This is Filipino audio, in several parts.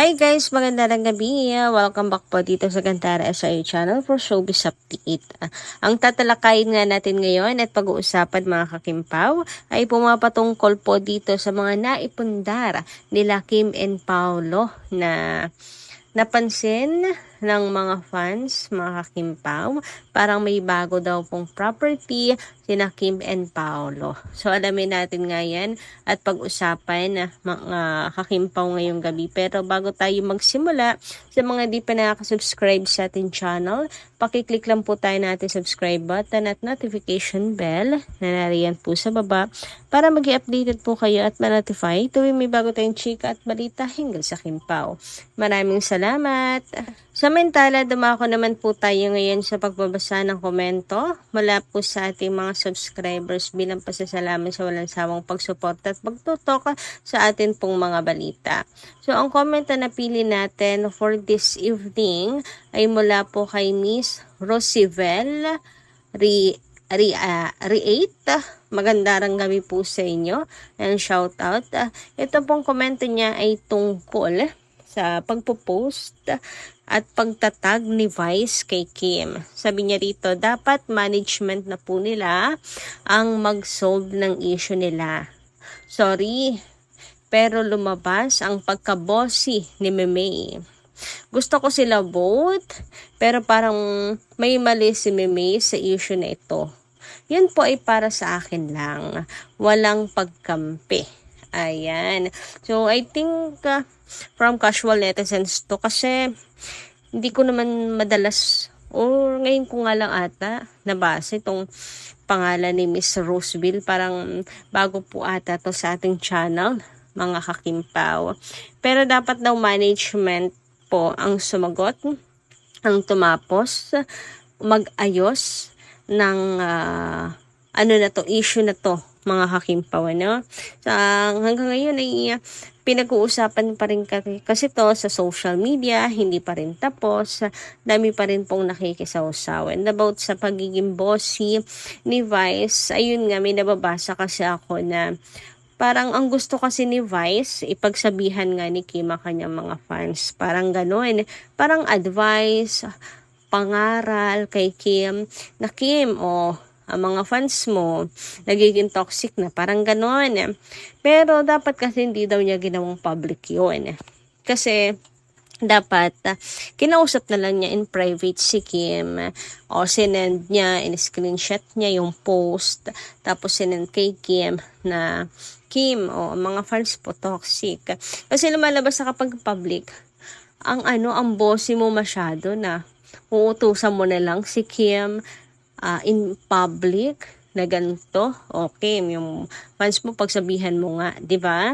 Hi guys, magandang gabi. Welcome back po dito sa Gantara SIU channel for Showbiz Update. Ang tatalakayin nga natin ngayon at pag-uusapan mga kakimpaw ay pumapatungkol po dito sa mga naipundar nila Kim and Paolo na napansin ng mga fans, mga kakimpaw, parang may bago daw pong property sina Kim and Paolo. So alamin natin nga yan at pag-usapan mga kakimpaw ngayong gabi. Pero bago tayo magsimula, sa mga di pa nakaka-subscribe sa ating channel, pakiclick lang po tayo natin subscribe button at notification bell na nariyan po sa baba para mag-i-updated po kayo at ma-notify tuwing may bago tayong chika at balita hinggil sa Kimpaw. Maraming salamat! Samantala, dumako naman po tayo ngayon sa pagbabasa ng komento mula po sa ating mga subscribers bilang pasasalamat sa walang sawang pagsuporta at pagtutok sa atin pong mga balita. So, ang comment na napili natin for this evening ay mula po kay Miss Rosibel Riate. Magandang gabi po sa inyo and shout out. Ito pong komento niya ay tungkol sa pagpo-post at pagtatag ni Vice kay Kim. Sabi niya rito, dapat management na po nila ang mag-solve ng issue nila. Sorry, pero lumabas ang pagka-bossy ni Meme. Gusto ko sila both, pero parang may mali si Meme sa issue na ito. Yun po ay para sa akin lang. Walang pagkampi. Ayan. So, I think from casual netizens to kasi hindi ko naman madalas or ngayon ko nga lang ata nabasa itong pangalan ni Miss Roseville. Parang bago po ata to sa ating channel, mga kakimpaw. Pero dapat daw management po ang sumagot, ang tumapos, mag-ayos ng ano na to, issue na to, mga kakimpaw, ano? Hanggang ngayon ay pinag-uusapan pa rin kasi to sa social media, hindi pa rin tapos, dami pa rin pong nakikisawsaw. And about sa pagiging bossy ni Vice, ayun nga, may nababasa kasi ako na parang ang gusto kasi ni Vice, ipagsabihan nga ni Kim ang kanyang mga fans. Parang gano'n, parang advice, pangaral kay Kim, na Kim, ang mga fans mo, nagiging toxic na, parang gano'n. Pero dapat kasi hindi daw niya ginawang public yun. Kasi dapat kinausap na lang niya in private si Kim o sinend niya, in-screenshot niya yung post, tapos sinend kay Kim na Kim, mga fans po toxic. Kasi lumalabas na kapag public, ang bossy mo masyado na uutusan mo na lang si Kim in public na ganito. Okay, yung fans mo pagsabihan mo nga, 'di ba?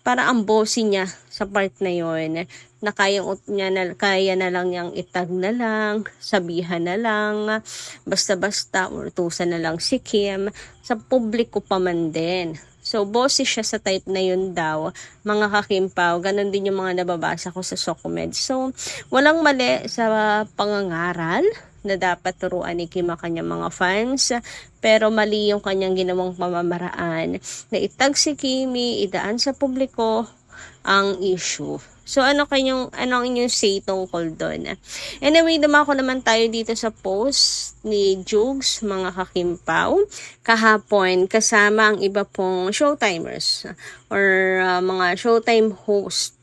Para ang bossy niya sa part na 'yon, na kaya na lang niyang itag na lang, sabihan na lang, basta-basta utusan na lang si Kim sa publiko pa man din. So, bossy siya sa type na yun daw, mga kakimpaw. Ganon din yung mga nababasa ko sa Socomed. So, walang mali sa pangangaral na dapat turuan ni Kim ang kanyang mga fans. Pero mali yung kanyang ginawang pamamaraan na itag si Kimi, idaan sa publiko ang issue. So, ano ang inyong say tungkol doon? Anyway, dumako naman tayo dito sa post ni Jugs, mga kakimpaw, kahapon, kasama ang iba pong showtimers or mga showtime host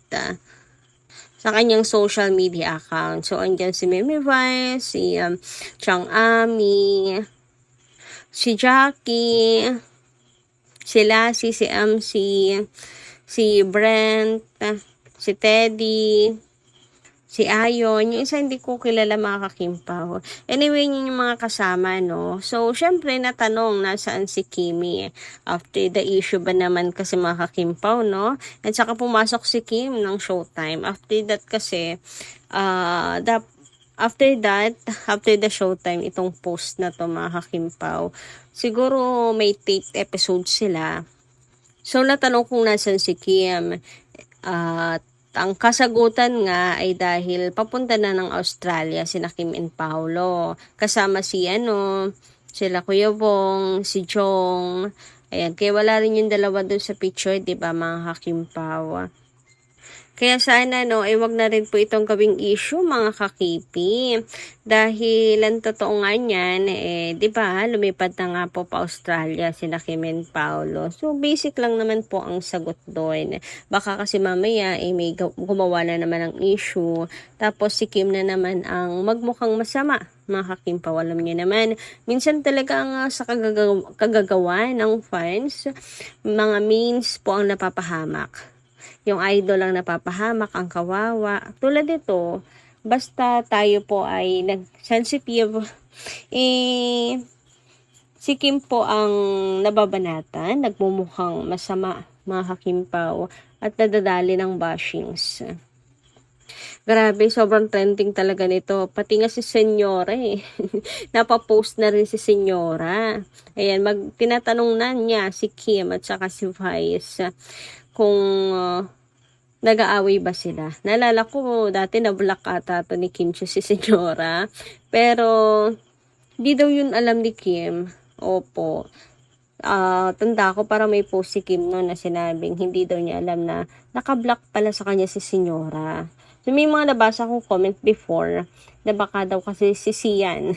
sa kanyang social media account. So, andyan si Meme Vice, si Chang Ami, si Jackie, si Lassie, si MC, si Brent, si Teddy, si Ayon. Yung isa hindi ko kilala, mga kakimpaw. Anyway, yun yung mga kasama, no? So, syempre, natanong nasaan si Kimi. After the issue ba naman kasi, mga kakimpaw, no? At saka pumasok si Kim ng Showtime. After that kasi, after the Showtime, itong post na to, mga kakimpaw, siguro may taped episode sila. So, natanong kung nasan si Kim. At ang kasagutan nga ay dahil papunta na ng Australia sina Kim and Paolo. Kasama sila Kuya Bong, si Jong. Ayan, kaya wala rin yung dalawa doon sa picture, 'di ba, mga kakimpaw? Kaya sana no, ay wag na rin po itong gawing issue mga kakipi. Dahil ang totoo nga niyan, 'di ba, lumipat na nga po pa Australia sina Kim and Paolo. So basic lang naman po ang sagot doon. Baka kasi mamaya may gumawa na naman ng issue. Tapos si Kim na naman ang magmukhang masama. Mga kakimpaw, alam niyo naman, minsan talaga ang sa kagagawa ng fans, mga means po ang napapahamak. Yung idol lang napapahamak, ang kawawa. Tulad dito, basta tayo po ay nag-sensitive, si Kim po ang nababanatan, nagmumukhang masama, mga kakimpaw, at nadadali ng bashings. Grabe, sobrang trending talaga nito. Pati nga si Senyora Napapost na rin si Senyora. Ayan, tinatanong na niya si Kim at saka si Vice kung nag-aaway ba sila. Naalala ko, dati na-block ata to ni Kim si Senyora. Pero, di daw yun alam ni Kim. Opo. Tanda ko para may post si Kim no na sinabing hindi daw niya alam na naka-block pala sa kanya si Senyora. So, may mga nabasa kong comment before na baka daw kasi si Sian.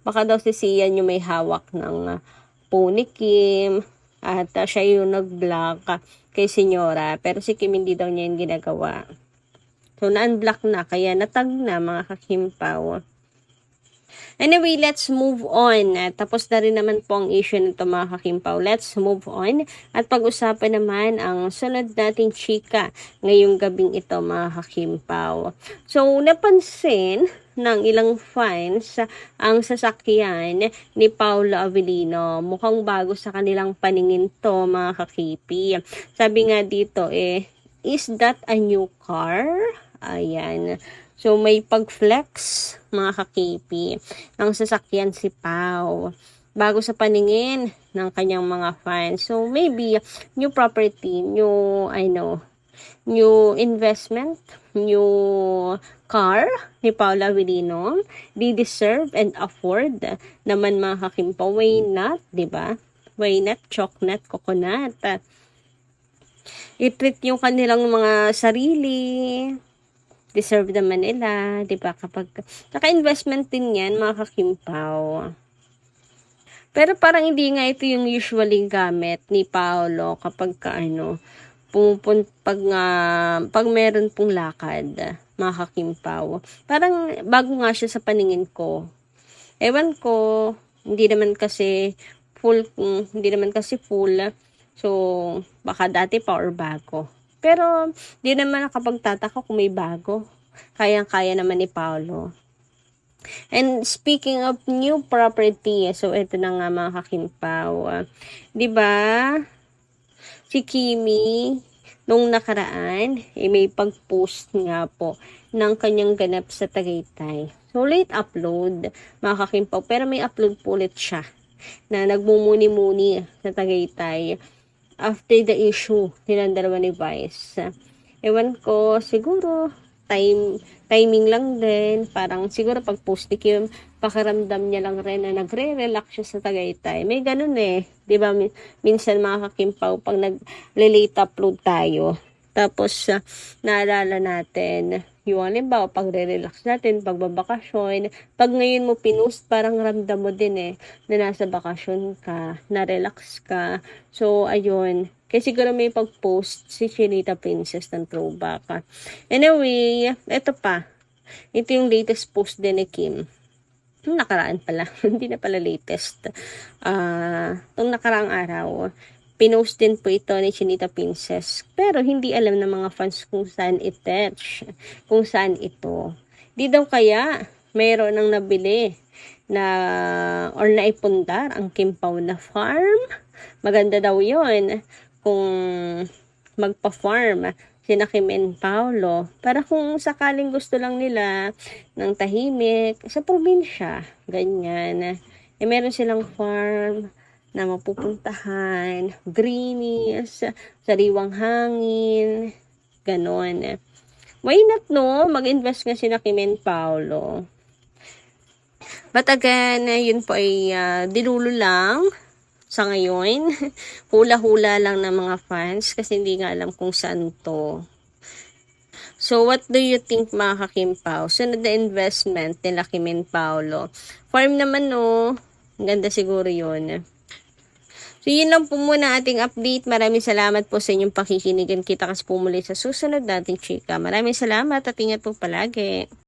Baka daw si Sian yung may hawak ng phone ni Kim at siya yung nag-block kay Senyora. Pero si Kim hindi daw niya yung ginagawa. So, na-unblock na kaya natag na mga kakimpaw. Anyway, let's move on. Tapos na rin naman po ang issue nito mga kakimpaw. Let's move on. At pag-usapan naman ang sunod nating chika ngayong gabing ito mga kakimpaw. So, napansin ng ilang fans ang sasakyan ni Paolo Avellino. Mukhang bago sa kanilang paningin to mga kakipi. Sabi nga dito is that a new car? Ayan. So, may pag-flex, mga kakipi, ng sasakyan si Pao. Bago sa paningin ng kanyang mga fans. So, maybe, new property, new investment, new car ni Paolo Avellino. They deserve and afford naman mga kakimpa. Why not, diba? Why not? Chocolate, coconut. I-treat yung kanilang mga sarili. Deserve naman nila, di ba? Kapag naka-investment din yan, mga kakimpaw. Pero parang hindi nga ito yung usually gamit ni Paolo kapag pag meron pong lakad, mga kakimpaw. Parang bago nga siya sa paningin ko. Ewan ko, hindi naman kasi full. So, baka dati pa or bago. Pero, di naman nakapagtataka kung may bago. Kayang-kaya naman ni Paolo. And speaking of new property, so ito na nga mga kakimpaw. Diba? Si Kimi, nung nakaraan, may pag-post nga po ng kanyang ganap sa Tagaytay. So, late upload, mga kakimpaw. Pero may upload po ulit siya na nagmumuni-muni sa Tagaytay after the issue nilang dalawa ni Vice. Ewan ko, siguro timing lang din. Parang siguro pag post ni Kim, pakiramdam niya lang rin na nagre-relax siya sa Tagaytay. May ganun diba? Minsan mga kakimpaw, pag nag-late upload tayo, tapos naalala natin yung halimbawa, pag re-relax natin, pagbabakasyon, pag ngayon mo pinost, parang ramdam mo din na nasa bakasyon ka, na-relax ka. So, ayun. Kasi siguro may pag-post si Chinita Princess ng throwback. Anyway, ito pa. Ito yung latest post din ni Kim. Itong nakaraan pala. Hindi na pala latest. Itong nakaraang araw. Pinost din po ito ni Chinita Princess. Pero hindi alam ng mga fans kung saan i-touch. Kung saan ito. Di daw kaya mayroon nang nabili or naipundar ang Kim Pao na farm. Maganda daw yon kung magpa-farm sina Kim and Paolo. Para kung sakaling gusto lang nila ng tahimik sa probinsya. Ganyan. Meron silang farm na mapupuntahan, greenies, sariwang hangin, ganon. Why not no? Mag-invest nga sina Kim and Paolo. But again, yun po ay dilulo lang sa ngayon. Hula-hula lang ng mga fans kasi hindi nga alam kung saan to. So, what do you think mga kakimpaw? Sunod na investment nila Kimin Paulo. Farm naman no. Ang ganda siguro yun. So, yun lang po muna ating update. Maraming salamat po sa inyong pakikinigan. Kita kas po muli sa susunod nating chika. Maraming salamat at ingat po palagi.